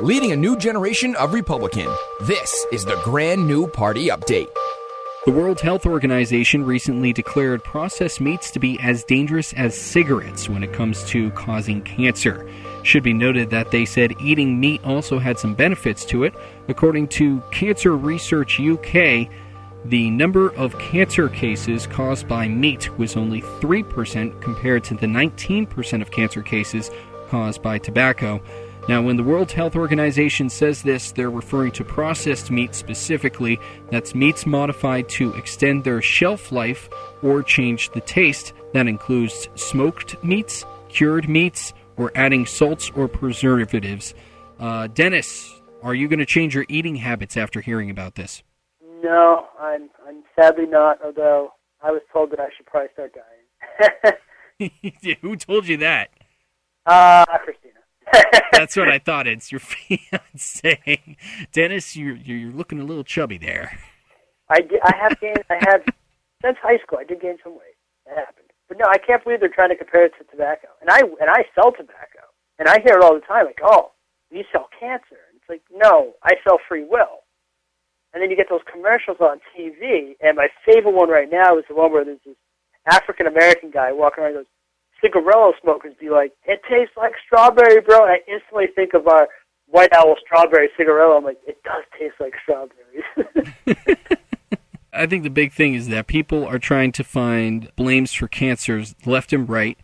leading a new generation of Republican. This is the Grand New Party Update. The World Health Organization recently declared processed meats to be as dangerous as cigarettes when it comes to causing cancer. Should be noted that they said eating meat also had some benefits to it. According to Cancer Research UK, the number of cancer cases caused by meat was only 3% compared to the 19% of cancer cases caused by tobacco. Now, when the World Health Organization says this, they're referring to processed meat specifically. That's meats modified to extend their shelf life or change the taste. That includes smoked meats, cured meats, or adding salts or preservatives. Dennis, are you going to change your eating habits after hearing about this? No, I'm sadly not, although I was told that I should probably start dying. Who told you that? Christina. That's what I thought. It's your fiancé. Dennis, you're looking a little chubby there. I have gained, since high school, I did gain some weight. That happened. But no, I can't believe they're trying to compare it to tobacco. And I sell tobacco. And I hear it all the time, like, oh, you sell cancer. And it's like, no, I sell free will. And then you get those commercials on TV, and my favorite one right now is the one where there's this African-American guy walking around and goes, cigarillo smokers be like, it tastes like strawberry, bro. And I instantly think of our White Owl strawberry cigarillo. I'm like, it does taste like strawberries. I think the big thing is that people are trying to find blames for cancers left and right.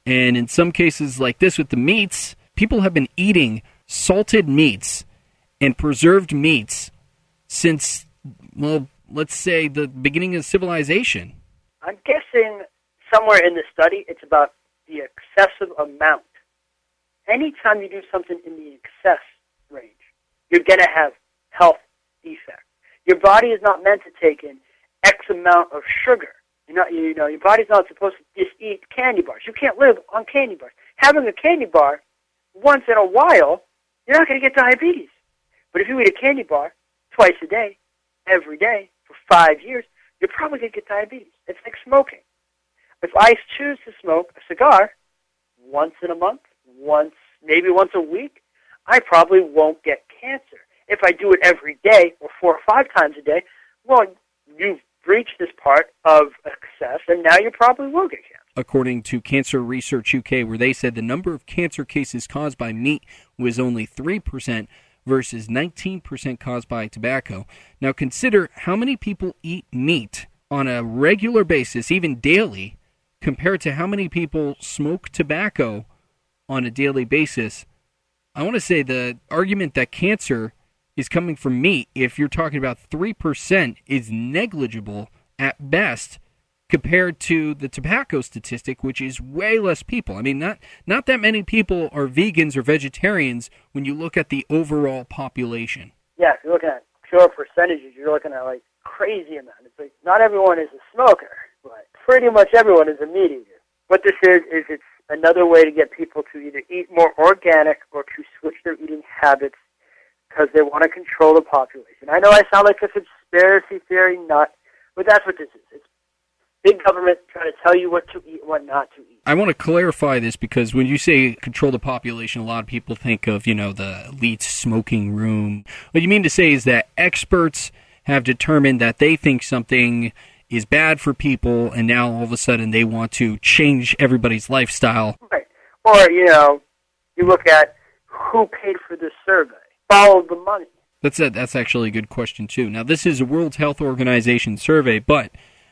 And in some cases like this with the meats, people have been eating salted meats and preserved meats since, well, let's say the beginning of civilization. I'm guessing somewhere in the study it's about the excessive amount. Anytime you do something in the excess range, you're going to have health defects. Your body is not meant to take in X amount of sugar. Your body's not supposed to just eat candy bars. You can't live on candy bars. Having a candy bar once in a while, you're not going to get diabetes. But if you eat a candy bar twice a day, every day, for 5 years, you're probably going to get diabetes. It's like smoking. If I choose to smoke a cigar once in a month, maybe once a week, I probably won't get cancer. If I do it every day or 4 or 5 times a day, well, you've reached this part of excess, and now you probably will get cancer. According to Cancer Research UK, where they said the number of cancer cases caused by meat was only 3%, versus 19% caused by tobacco. Now consider how many people eat meat on a regular basis, even daily, compared to how many people smoke tobacco on a daily basis. I want to say the argument that cancer is coming from meat, if you're talking about 3%, is negligible at best compared to the tobacco statistic, which is way less people. I mean, not that many people are vegans or vegetarians when you look at the overall population. Yeah, if you're looking at pure percentages, you're looking at like crazy amount. It's like not everyone is a smoker, but pretty much everyone is a meat eater. What this is it's another way to get people to either eat more organic or to switch their eating habits because they want to control the population. I know I sound like a conspiracy theory nut, but that's what this is. It's big government trying to tell you what to eat and what not to eat. I want to clarify this because when you say control the population, a lot of people think of, the elite smoking room. What you mean to say is that experts have determined that they think something is bad for people, and now all of a sudden they want to change everybody's lifestyle. Right. Or, you look at who paid for this survey, followed the money. That's actually a good question, too. Now, this is a World Health Organization survey, but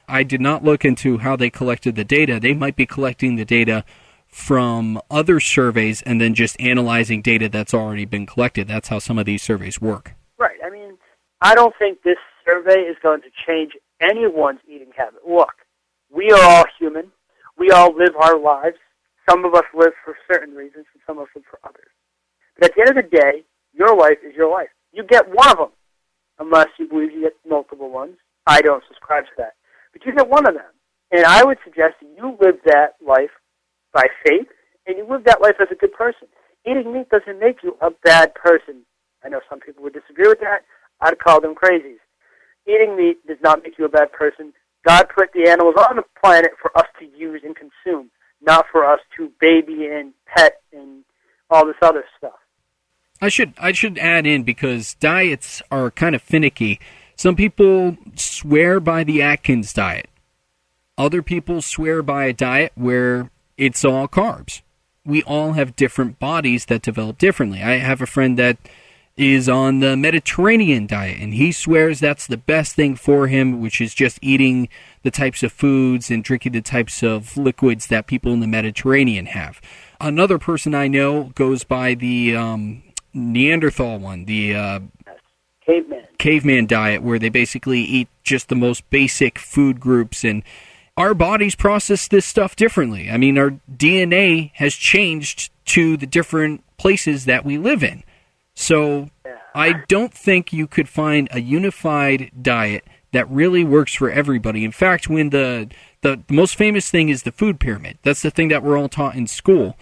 I did not look into how they collected the data. They might be collecting the data from other surveys and then just analyzing data that's already been collected. That's how some of these surveys work. Right. I mean, I don't think this survey is going to change anyone's eating habit. Look, we are all human. We all live our lives. Some of us live for certain reasons and some of us live for others. But at the end of the day, your life is your life. You get one of them, unless you believe you get multiple ones. I don't subscribe to that. But you get one of them. And I would suggest that you live that life by faith, and you live that life as a good person. Eating meat doesn't make you a bad person. I know some people would disagree with that. I'd call them crazies. Eating meat does not make you a bad person. God put the animals on the planet for us to use and consume, not for us to baby and pet and all this other stuff. I should add in, because diets are kind of finicky. Some people swear by the Atkins diet. Other people swear by a diet where it's all carbs. We all have different bodies that develop differently. I have a friend that is on the Mediterranean diet, and he swears that's the best thing for him, which is just eating the types of foods and drinking the types of liquids that people in the Mediterranean have. Another person I know goes by the Neanderthal one, the caveman diet, where they basically eat just the most basic food groups, and our bodies process this stuff differently. I mean, our DNA has changed to the different places that we live in. So I don't think you could find a unified diet that really works for everybody. In fact, when the most famous thing is the food pyramid. That's the thing that we're all taught in school.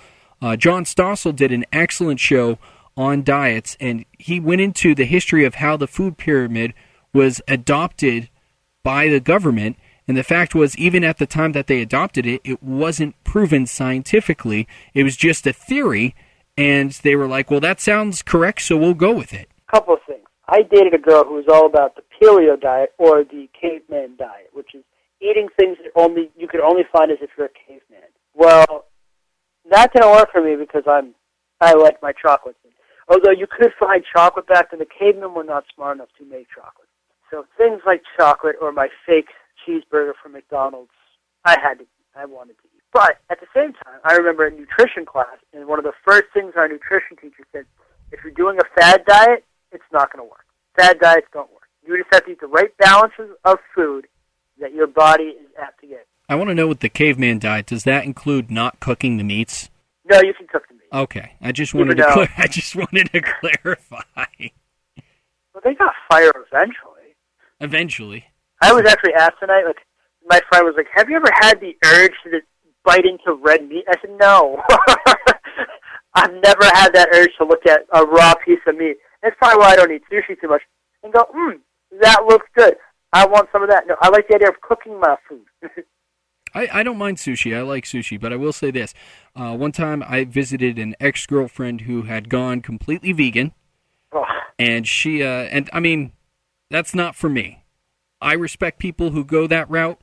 John Stossel did an excellent show on diets, and he went into the history of how the food pyramid was adopted by the government. And the fact was, even at the time that they adopted it, it wasn't proven scientifically. It was just a theory. And they were like, well, that sounds correct, so we'll go with it. Couple of things. I dated a girl who was all about the paleo diet, or the caveman diet, which is eating things that you could only find as if you're a caveman. Well, that didn't work for me because I like my chocolates. Although you could find chocolate back then, the cavemen were not smart enough to make chocolate. So things like chocolate or my fake cheeseburger from McDonald's, I wanted to eat. But at the same time, I remember in nutrition class, and one of the first things our nutrition teacher said, if you're doing a fad diet, it's not going to work. Fad diets don't work. You just have to eat the right balances of food that your body is apt to get. I want to know, with the caveman diet, does that include not cooking the meats? No, you can cook the meat. Okay, I just wanted to clarify. Well, they got fire eventually. Eventually. I was actually asked tonight, like, my friend was like, have you ever had the urge to bite into red meat? I said, no. I've never had that urge to look at a raw piece of meat. That's probably why I don't eat sushi too much. And go, that looks good. I want some of that. No, I like the idea of cooking my food. I don't mind sushi. I like sushi, but I will say this. One time I visited an ex-girlfriend who had gone completely vegan, and she, that's not for me. I respect people who go that route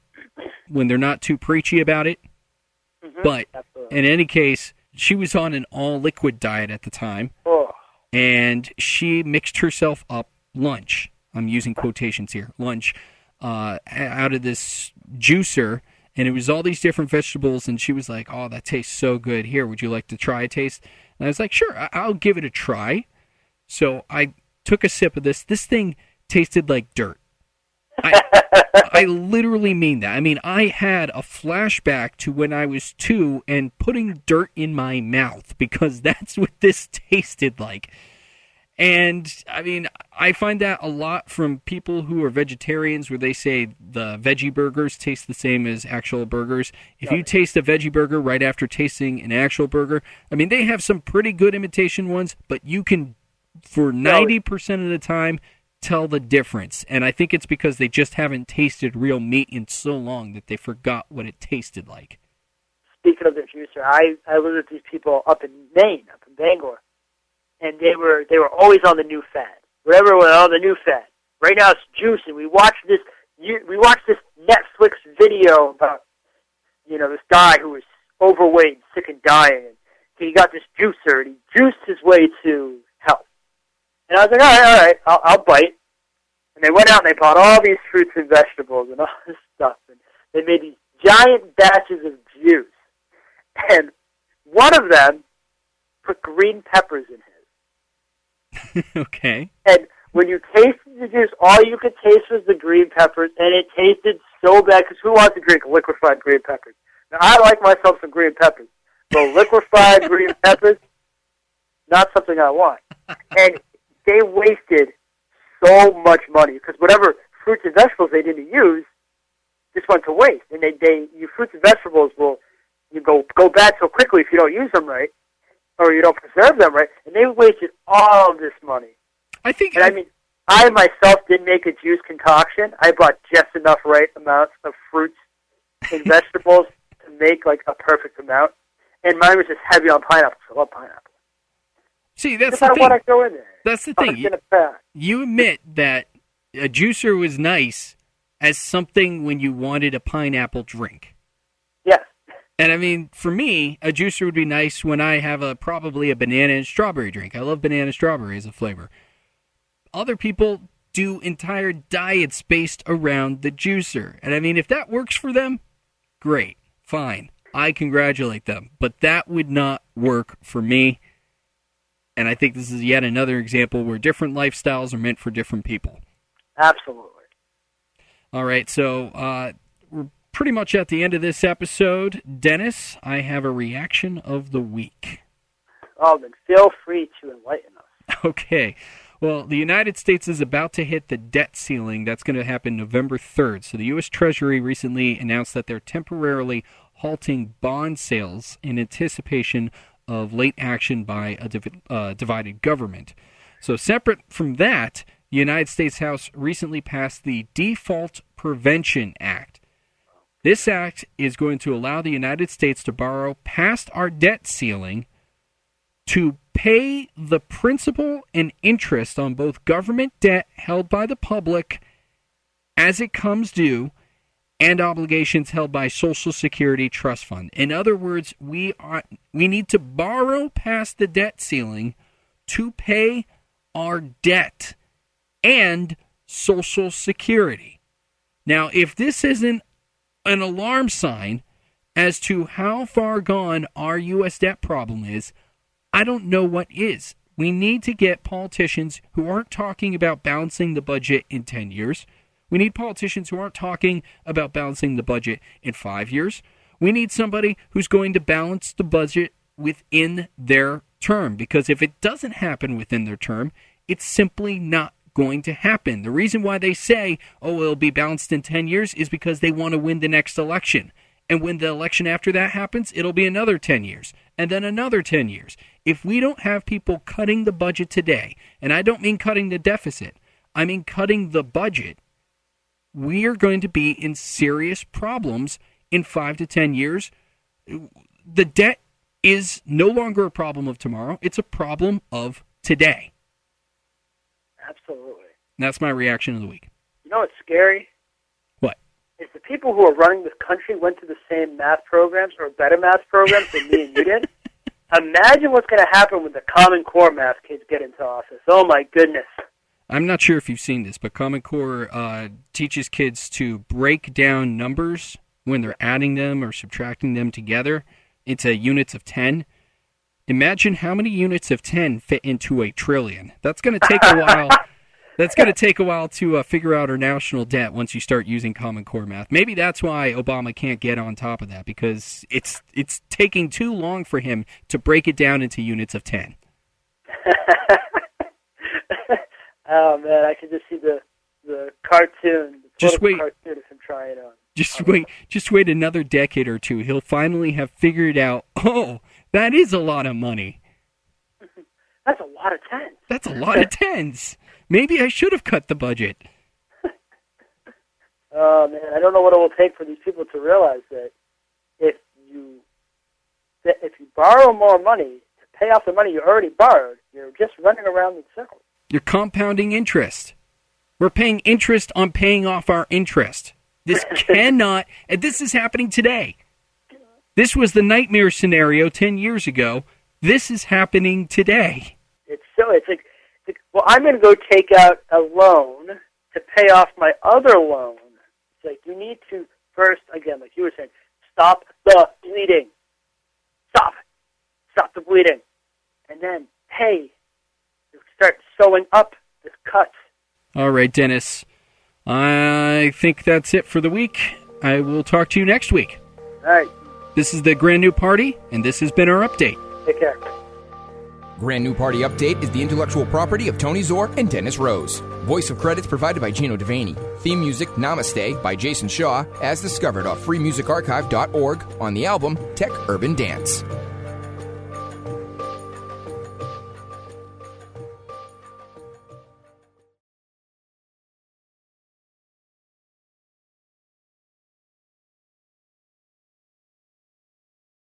when they're not too preachy about it. Mm-hmm. But absolutely. In any case, she was on an all-liquid diet at the time, and she mixed herself up lunch. I'm using quotations here. Lunch out of this juicer, and it was all these different vegetables, and she was like, oh, that tastes so good. Here, would you like to try a taste? And I was like, sure, I'll give it a try. So I took a sip of this. This thing tasted like dirt. I literally mean that. I mean, I had a flashback to when I was 2 and putting dirt in my mouth, because that's what this tasted like. And, I mean, I find that a lot from people who are vegetarians, where they say the veggie burgers taste the same as actual burgers. If you taste a veggie burger right after tasting an actual burger, I mean, they have some pretty good imitation ones, but you can, for 90% of the time, tell the difference. And I think it's because they just haven't tasted real meat in so long that they forgot what it tasted like. Speaking of the juicer, I lived with these people up in Maine, up in Bangor, and they were always on the new fad. Whatever was on the new fad. Right now it's juicing. We watched this Netflix video about, this guy who was overweight and sick and dying, and he got this juicer and he juiced his way to health. And I was like, all right, I'll bite. And they went out and they bought all these fruits and vegetables and all this stuff. And they made these giant batches of juice. And one of them put green peppers in his. Okay. And when you tasted the juice, all you could taste was the green peppers, and it tasted so bad, because who wants to drink liquefied green peppers? Now, I like myself some green peppers. But liquefied green peppers, not something I want. And they wasted so much money, because whatever fruits and vegetables they didn't use just went to waste. And your fruits and vegetables will go bad so quickly if you don't use them right, or you don't preserve them right. And they wasted all of this money. I myself did make a juice concoction. I bought just enough right amounts of fruits and vegetables to make like a perfect amount. And mine was just heavy on pineapple, so I love pineapple. See, that's If the I thing. want to go in there. That's the I'm thing. gonna pass. You admit that a juicer was nice as something when you wanted a pineapple drink. Yes. And I mean, for me, a juicer would be nice when I have probably a banana and strawberry drink. I love banana and strawberry as a flavor. Other people do entire diets based around the juicer. And I mean, if that works for them, great, fine. I congratulate them. But that would not work for me. And I think this is yet another example where different lifestyles are meant for different people. Absolutely. All right, so we're pretty much at the end of this episode. Dennis, I have a reaction of the week. Oh, then feel free to enlighten us. Okay. Well, the United States is about to hit the debt ceiling. That's going to happen November 3rd. So the U.S. Treasury recently announced that they're temporarily halting bond sales in anticipation of late action by a divided government. So separate from that, the United States House recently passed the Default Prevention Act. This act is going to allow the United States to borrow past our debt ceiling to pay the principal and interest on both government debt held by the public as it comes due and obligations held by Social Security Trust Fund. In other words, we need to borrow past the debt ceiling to pay our debt and Social Security. Now, if this isn't an alarm sign as to how far gone our U.S. debt problem is, I don't know what is. We need to get politicians who aren't talking about balancing the budget in 10 years. We need politicians who aren't talking about balancing the budget in 5 years. We need somebody who's going to balance the budget within their term, because if it doesn't happen within their term, it's simply not going to happen. The reason why they say, oh, it'll be balanced in 10 years is because they want to win the next election. And when the election after that happens, it'll be another 10 years, and then another 10 years. If we don't have people cutting the budget today, and I don't mean cutting the deficit, I mean cutting the budget, we are going to be in serious problems in 5 to 10 years. The debt is no longer a problem of tomorrow. It's a problem of today. Absolutely. And that's my reaction of the week. You know what's scary? What? Is the people who are running this country went to the same math programs or better math programs than me and you did. Imagine what's going to happen when the Common Core math kids get into office. Oh, my goodness. I'm not sure if you've seen this, but Common Core teaches kids to break down numbers when they're adding them or subtracting them together into units of 10. Imagine how many units of 10 fit into a trillion. That's going to take a while. That's going to take a while to figure out our national debt once you start using Common Core math. Maybe that's why Obama can't get on top of that, because it's taking too long for him to break it down into units of 10. Oh, man, I can just see the cartoon, cartoon of him trying on. Just wait another decade or two. He'll finally have figured out, oh, that is a lot of money. That's a lot of tens. That's a lot of tens. Maybe I should have cut the budget. Oh, man, I don't know what it will take for these people to realize that if you borrow more money to pay off the money you already borrowed, you're just running around in circles. You're compounding interest. We're paying interest on paying off our interest. This cannot, and this is happening today. This was the nightmare scenario 10 years ago. This is happening today. It's silly. It's like, well, I'm going to go take out a loan to pay off my other loan. It's like, you need to first, again, like you were saying, stop the bleeding. Stop it. Stop the bleeding. And then pay. Start sewing up this cut. All right, Dennis. I think that's it for the week. I will talk to you next week. All right. This is the Grand New Party, and this has been our update. Take care. Grand New Party Update is the intellectual property of Tony Zor and Dennis Rose. Voice of credits provided by Gino Devaney. Theme music, Namaste, by Jason Shaw, as discovered off freemusicarchive.org on the album Tech Urban Dance.